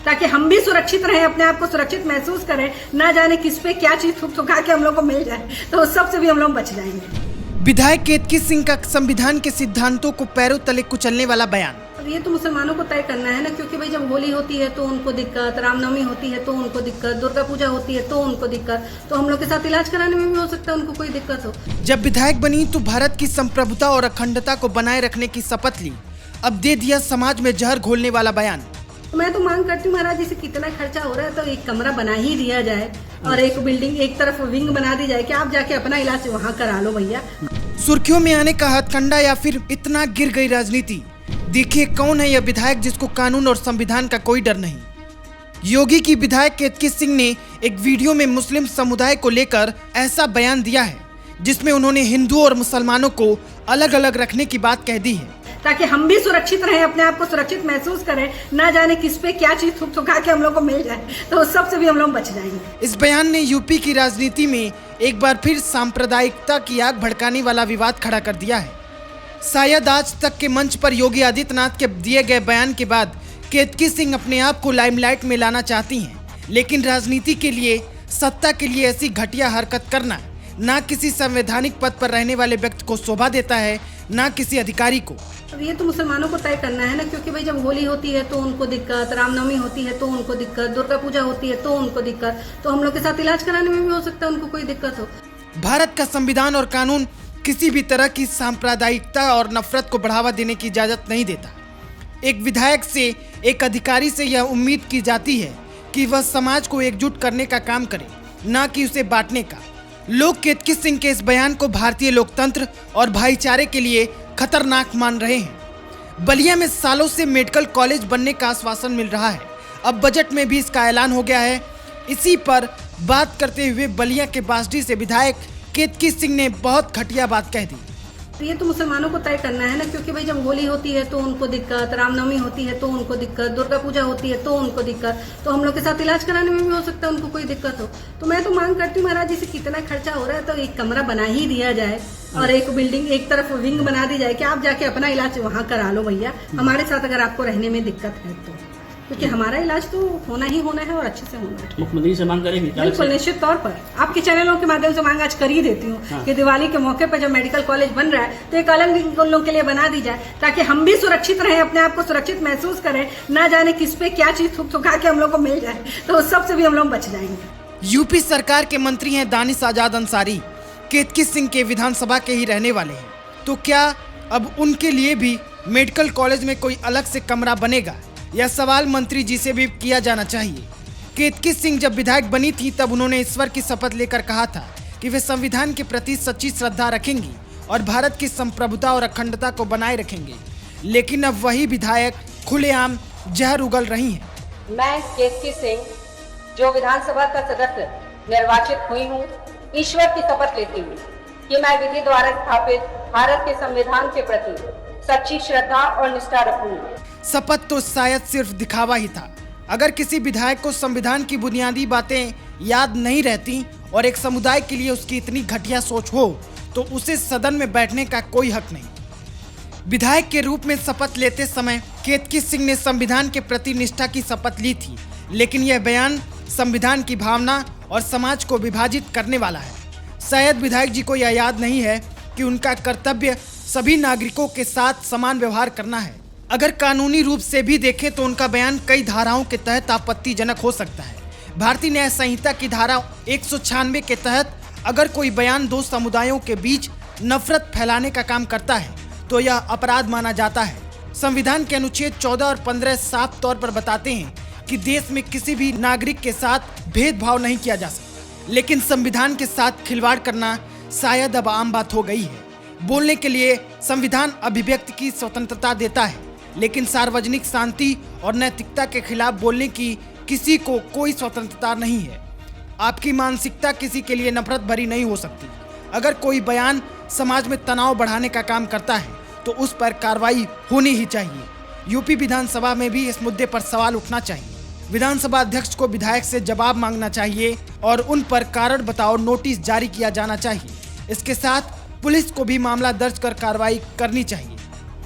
ताकि हम भी सुरक्षित रहें, अपने आप को सुरक्षित महसूस करें। ना जाने किस पे क्या चीज थूक थुका के हम लोग को मिल जाए, तो उस सब से भी हम लोग बच जाएंगे। विधायक केतकी सिंह का संविधान के सिद्धांतों को पैरों तले कुचलने वाला बयान। अब ये तो मुसलमानों को तय करना है ना, क्योंकि भाई जब होली होती है तो उनको दिक्कत, रामनवमी होती है तो उनको दिक्कत, दुर्गा पूजा होती है तो उनको दिक्कत, तो हम लोग के साथ इलाज कराने में भी हो सकता है उनको कोई दिक्कत हो। जब विधायक बनी तो भारत की संप्रभुता और अखंडता को बनाए रखने की शपथ ली, अब दे दिया समाज में जहर घोलने वाला बयान। मैं तो मांग करती हूँ महाराज जी से, कितना खर्चा हो रहा है तो एक कमरा बना ही दिया जाए और एक बिल्डिंग, एक तरफ विंग बना दी जाए कि आप जाके अपना इलाज वहाँ करा लो भैया। सुर्खियों में आने का हथकंडा या फिर इतना गिर गई राजनीति। देखिए कौन है यह विधायक जिसको कानून और संविधान का कोई डर नहीं। योगी की विधायक केतकी सिंह ने एक वीडियो में मुस्लिम समुदाय को लेकर ऐसा बयान दिया है जिसमें उन्होंने हिंदू और मुसलमानों को अलग अलग रखने की बात कह दी है, ताकि हम भी सुरक्षित रहें, अपने आप को सुरक्षित महसूस करें। ना जाने किस पे क्या चीज थूक थुका के हम लोग को मिल जाए, तो उस सब से भी हम लोग बच जाएंगे। इस बयान ने यूपी की राजनीति में एक बार फिर सांप्रदायिकता की आग भड़काने वाला विवाद खड़ा कर दिया है। शायद आज तक के मंच पर योगी आदित्यनाथ के दिए गए बयान के बाद केतकी सिंह अपने आप को लाइमलाइट में लाना चाहती हैं, लेकिन राजनीति के लिए, सत्ता के लिए ऐसी घटिया हरकत करना ना किसी संवैधानिक पद पर रहने वाले व्यक्ति को शोभा देता है, ना किसी अधिकारी को। अब ये तो मुसलमानों को तय करना है ना, क्योंकि भाई जब होली होती है तो उनको दिक्कत, रामनवमी होती है तो उनको दिक्कत, दुर्गा पूजा होती है तो उनको दिक्कत, तो हम लोग के साथ इलाज कराने में भी हो सकता है उनको कोई दिक्कत हो। भारत का संविधान और कानून किसी भी तरह की सांप्रदायिकता और नफरत को बढ़ावा देने की इजाजत नहीं देता। एक विधायक से, एक अधिकारी से यह उम्मीद की जाती है कि वह समाज को एकजुट करने का काम करे, ना कि उसे बांटने का। लोग केतकी सिंह के इस बयान को भारतीय लोकतंत्र और भाईचारे के लिए खतरनाक मान रहे हैं। बलिया में सालों से मेडिकल कॉलेज बनने का आश्वासन मिल रहा है, अब बजट में भी इसका ऐलान हो गया है। इसी पर बात करते हुए बलिया के बासडी से विधायक केतकी सिंह ने बहुत घटिया बात कह दी। ये तो मुसलमानों को तय करना है ना, क्योंकि भाई जब होली होती है तो उनको दिक्कत, रामनवमी होती है तो उनको दिक्कत, दुर्गा पूजा होती है तो उनको दिक्कत, तो हम लोग के साथ इलाज कराने में भी हो सकता है उनको कोई दिक्कत हो। तो मैं तो मांग करती हूँ महाराज जी से, कितना खर्चा हो रहा है तो एक कमरा बना ही दिया जाए और एक बिल्डिंग, एक तरफ विंग बना दी जाए कि आप जाके अपना इलाज वहाँ करा लो भैया, हमारे साथ अगर आपको रहने में दिक्कत है तो, क्योंकि हमारा इलाज तो होना ही होना है और अच्छे से होना है। मुख्यमंत्री से मांग करेंगे? बिल्कुल, निश्चित तौर पर आपके चैनलों के माध्यम से मांग आज कर ही देती हूँ कि दिवाली के मौके पर जब मेडिकल कॉलेज बन रहा है तो एक अलग विंग उन लोगों के लिए बना दी जाए, ताकि हम भी सुरक्षित रहें, अपने आप को सुरक्षित महसूस करें। ना जाने किस पे क्या चीज थूक थुका के हम लोग को मिल जाए, तो उस सब से भी हम लोग बच जाएंगे। यूपी सरकार के मंत्री हैं दानिश आजाद अंसारी, केतकी सिंह के विधानसभा के ही रहने वाले हैं, तो क्या अब उनके लिए भी मेडिकल कॉलेज में कोई अलग से कमरा बनेगा? यह सवाल मंत्री जी से भी किया जाना चाहिए। केतकी सिंह जब विधायक बनी थी तब उन्होंने ईश्वर की शपथ लेकर कहा था कि वे संविधान के प्रति सच्ची श्रद्धा रखेंगी और भारत की संप्रभुता और अखंडता को बनाए रखेंगे, लेकिन अब वही विधायक खुलेआम जहर उगल रही हैं। मैं केतकी सिंह, जो विधानसभा का सदस्य निर्वाचित हुई हूँ, ईश्वर की शपथ लेती हूँ कि मैं विधि द्वारा स्थापित भारत के संविधान के प्रति सच्ची श्रद्धा और निष्ठा रखूंगी। शपथ तो शायद सिर्फ दिखावा ही था। अगर किसी विधायक को संविधान की बुनियादी बातें याद नहीं रहती और एक समुदाय के लिए उसकी इतनी घटिया सोच हो तो उसे सदन में बैठने का कोई हक नहीं। विधायक के रूप में शपथ लेते समय केतकी सिंह ने संविधान के प्रति निष्ठा की शपथ ली थी, लेकिन यह बयान संविधान की भावना और समाज को विभाजित करने वाला है। शायद विधायक जी को यह याद नहीं है कि उनका कर्तव्य सभी नागरिकों के साथ समान व्यवहार करना है। अगर कानूनी रूप से भी देखें तो उनका बयान कई धाराओं के तहत आपत्तिजनक हो सकता है। भारतीय न्याय संहिता की धारा 196 के तहत अगर कोई बयान दो समुदायों के बीच नफरत फैलाने का काम करता है तो यह अपराध माना जाता है। संविधान के अनुच्छेद 14 और 15 साफ तौर पर बताते हैं कि देश में किसी भी नागरिक के साथ भेदभाव नहीं किया जा सकता, लेकिन संविधान के साथ खिलवाड़ करना शायद अब आम बात हो गई है। बोलने के लिए संविधान अभिव्यक्ति की स्वतंत्रता देता है, लेकिन सार्वजनिक शांति और नैतिकता के खिलाफ बोलने की किसी को कोई स्वतंत्रता नहीं है। आपकी मानसिकता किसी के लिए नफरत भरी नहीं हो सकती। अगर कोई बयान समाज में तनाव बढ़ाने का काम करता है तो उस पर कार्रवाई होनी ही चाहिए। यूपी विधानसभा में भी इस मुद्दे पर सवाल उठना चाहिए। विधानसभा अध्यक्ष को विधायक से जवाब मांगना चाहिए और उन पर कारण बताओ नोटिस जारी किया जाना चाहिए। इसके साथ पुलिस को भी मामला दर्ज कर कार्रवाई करनी चाहिए।